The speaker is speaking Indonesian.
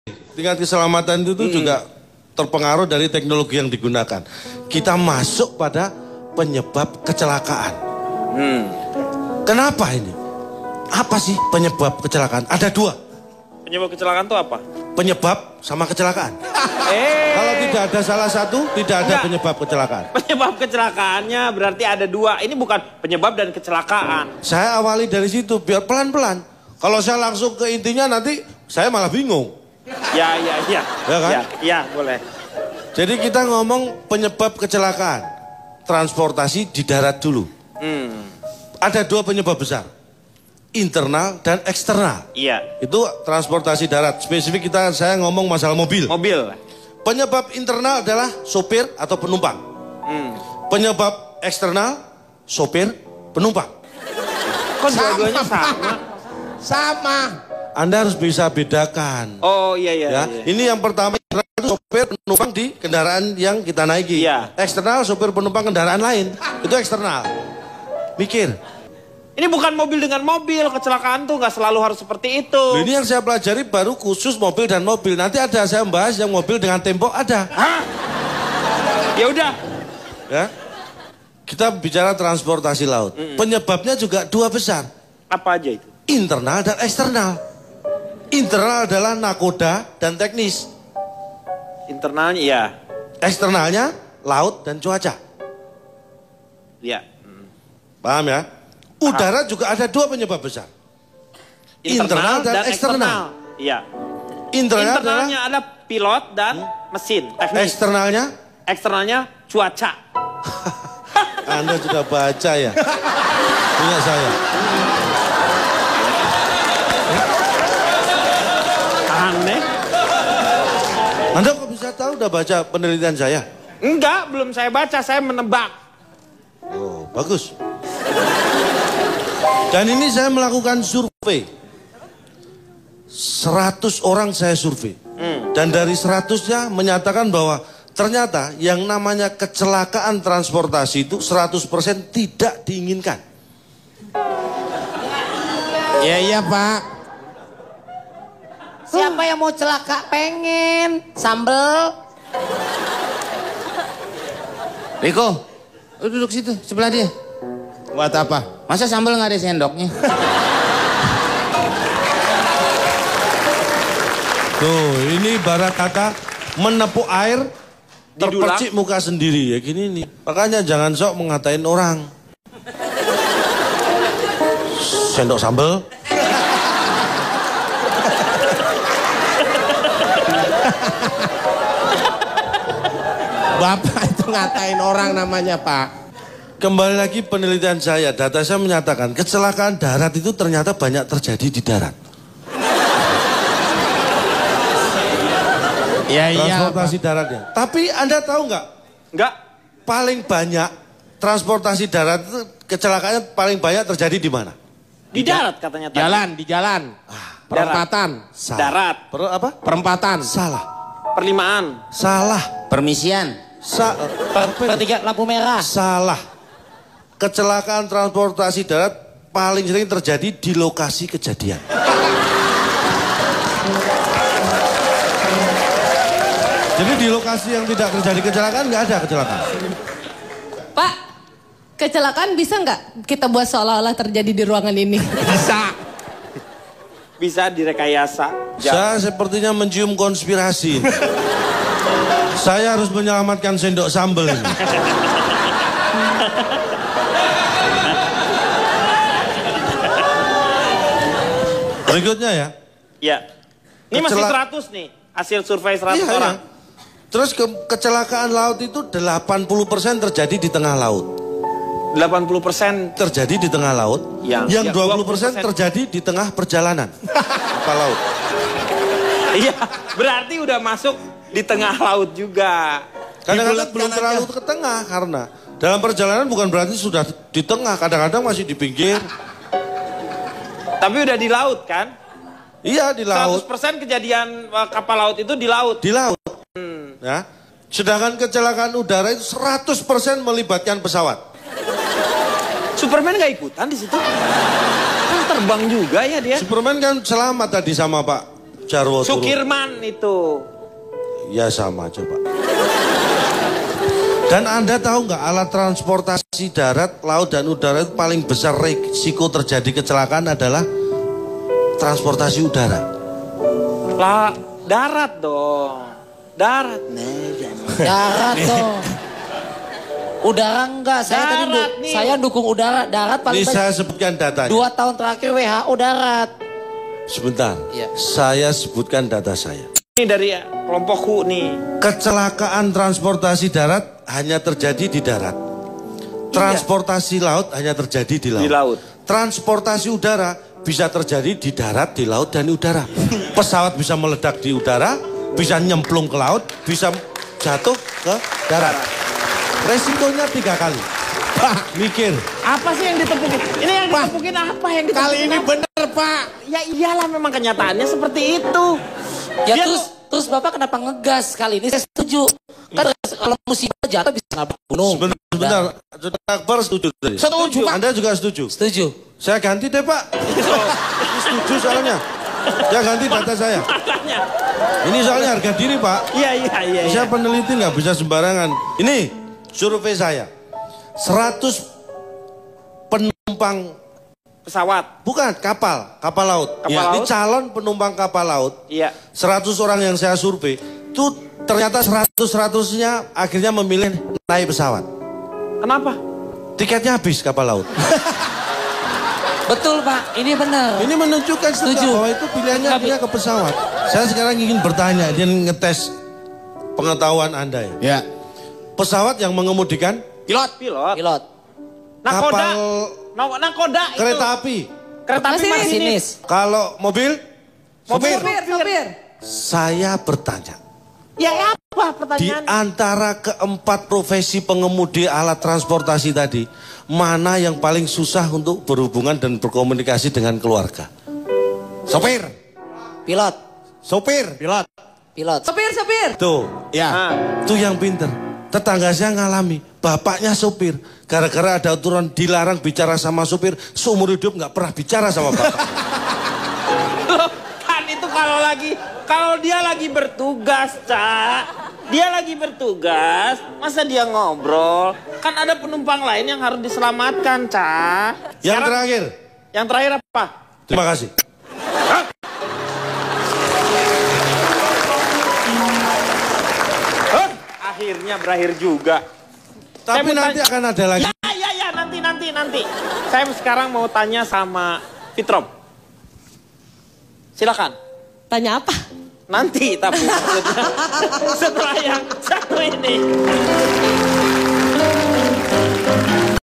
Tingkat keselamatan itu juga terpengaruh dari teknologi yang digunakan. Kita masuk pada penyebab kecelakaan. Kenapa ini? Apa sih penyebab kecelakaan? Ada dua. Penyebab kecelakaan itu apa? Penyebab sama kecelakaan. Kalau tidak ada salah satu, tidak ada penyebab kecelakaan. Penyebab kecelakaannya berarti ada dua. Ini bukan penyebab dan kecelakaan. Saya awali dari situ, biar pelan-pelan. Kalau saya langsung ke intinya nanti saya malah bingung. Ya kan? Ya, boleh. Jadi kita ngomong penyebab kecelakaan. Transportasi di darat dulu. Ada dua penyebab besar. Internal dan eksternal. Iya. Itu transportasi darat. Spesifik saya ngomong masalah mobil. Mobil. Penyebab internal adalah sopir atau penumpang. Penyebab eksternal, sopir, penumpang. Kok dua-duanya sama? Sama. Anda harus bisa bedakan. Oh iya. Ini yang pertama itu sopir penumpang di kendaraan yang kita naiki. Iya. Eksternal sopir penumpang kendaraan lain. Itu eksternal. Mikir. Ini bukan mobil dengan mobil, kecelakaan tuh nggak selalu harus seperti itu. Ini yang saya pelajari baru khusus mobil dan mobil. Nanti ada saya bahas yang mobil dengan tembok ada. Hah? Ya udah. Ya. Kita bicara transportasi laut. Penyebabnya juga dua besar. Apa aja itu? Internal dan eksternal. Internal adalah nakoda dan teknis. Internalnya ya. Eksternalnya laut dan cuaca. Ya. Paham ya? Udara juga ada dua penyebab besar. Internal dan eksternal. Iya. Internalnya ada pilot dan mesin. Teknis. Eksternalnya cuaca. Anda sudah baca ya? Punya saya. Aneh. Anda kok bisa tahu udah baca penelitian saya? Enggak, belum saya baca, saya menebak. Oh, bagus. Dan ini saya melakukan survei. 100 orang saya survei. Dan dari 100-nya menyatakan bahwa ternyata yang namanya kecelakaan transportasi itu 100% tidak diinginkan. Iya Pak. Siapa yang mau celaka pengen sambel? Riko, lu duduk situ sebelah dia. Buat apa? Masa sambal nggak ada sendoknya? Tuh, ini ibarat kata menepuk air terpercik muka sendiri ya gini nih. Makanya jangan sok mengatain orang. Sendok sambal. Bapak itu ngatain orang namanya Pak. Kembali lagi penelitian saya, data saya menyatakan kecelakaan darat itu ternyata banyak terjadi di darat. Iya. Transportasi daratnya. Tapi Anda tahu nggak? Nggak. Paling banyak transportasi darat itu kecelakaannya paling banyak terjadi di mana? Di darat katanya tadi. Di jalan. Perempatan. Salah. Darat. Apa? Perempatan. Salah. Perlimaan. Salah. Permisian. Pertigaan lampu merah. Salah. Kecelakaan transportasi darat paling sering terjadi di lokasi kejadian. Jadi di lokasi yang tidak terjadi kecelakaan nggak ada kecelakaan. Pak, kecelakaan bisa nggak kita buat seolah-olah terjadi di ruangan ini? Bisa direkayasa. Saya sepertinya mencium konspirasi. Saya harus menyelamatkan sendok sambal ini. Berikutnya ya. Iya. Ini masih 100 nih. Hasil survei 100 orang. Ya. Terus kecelakaan laut itu 80% terjadi di tengah laut. 80% terjadi di tengah laut. Yang 20% terjadi di tengah perjalanan. Kapal laut. Iya, berarti udah masuk di tengah laut juga. Kadang-kadang belum terlalu ke tengah karena dalam perjalanan bukan berarti sudah di tengah. Kadang-kadang masih di pinggir. Tapi udah di laut kan? Iya di laut. 100% kejadian kapal laut itu di laut. Di laut. Ya. Sedangkan kecelakaan udara itu 100% melibatkan pesawat. Superman gak ikutan di situ? Kan terbang juga ya dia. Superman kan selamat tadi sama Pak Jarwo turun. Sukirman itu. Ya sama aja Pak. Dan Anda tahu nggak alat transportasi darat, laut dan udara itu paling besar risiko terjadi kecelakaan adalah transportasi udara. Lah, darat dong. Darat. Darat dong. Udara enggak, saya dukung udara, darat paling Ini saya sebutkan datanya. 2 tahun terakhir WHO darat. Sebentar, Iya. saya sebutkan data saya. Ini dari kelompokku nih. Kecelakaan transportasi darat hanya terjadi di darat. Transportasi laut hanya terjadi di laut. Di laut. Transportasi udara bisa terjadi di darat, di laut, dan di udara. Pesawat bisa meledak di udara, bisa nyemplung ke laut, bisa jatuh ke darat. Resikonya 3 kali. Mikir. Apa sih yang ditepukin? Ini yang ditepukin apa yang ditepukin? Kali ini apa? bener Pak. Ya iyalah memang kenyataannya seperti itu. Ya Dia terus Bapak kenapa ngegas kali ini? Saya setuju. Kan kalau musibah jatuh bisa nabrak gunung. Sebentar. Saudara Akbar setuju tadi? Setuju, Pak. Anda juga setuju? Setuju. Saya ganti deh Pak. Ini setuju soalnya. Ya ganti data saya. makanya. Ini soalnya harga diri Pak. Iya. Saya peneliti nggak bisa sembarangan. Ini survei saya. 100 penumpang Pesawat. bukan kapal laut. Kapal Ini laut. calon penumpang kapal laut. Iya. 100 orang yang saya survei, itu ternyata 100-100-nya akhirnya memilih naik pesawat. Kenapa? Tiketnya habis kapal laut. Betul Pak, ini benar. Ini menunjukkan Setuju. bahwa itu pilihannya dia ke pesawat. Saya sekarang ingin bertanya, dia ngetes pengetahuan Anda ya. Ya. Pesawat yang mengemudikan Pilot. Nakoda. kapal Nakoda itu. kereta api. Kereta api masinis. Masinis. Kalau mobil, Mobil. Sopir. saya bertanya. Ya apa Di pertanyaannya? antara keempat profesi pengemudi alat transportasi tadi, mana yang paling susah untuk berhubungan dan berkomunikasi dengan keluarga? Sopir. Pilot. Sopir. Pilot. Pilot. Sopir. Tuh, Ya. Nah, itu yang pinter. Tetangga saya ngalami, bapaknya sopir. Gara-gara ada aturan dilarang bicara sama sopir, seumur hidup nggak pernah bicara sama bapak. loh, kan itu kalau dia lagi bertugas, Cak. Dia lagi bertugas, masa dia ngobrol? Kan ada penumpang lain yang harus diselamatkan, Cak. Yang terakhir, Yang terakhir apa? terima kasih. Akhirnya berakhir juga. Saya Tapi mau nanti tanya- akan ada lagi. Ya, nanti. Saya sekarang mau tanya sama Fitrom. Silakan. Tanya apa? Nanti tapi maksudnya setelah yang satu ini.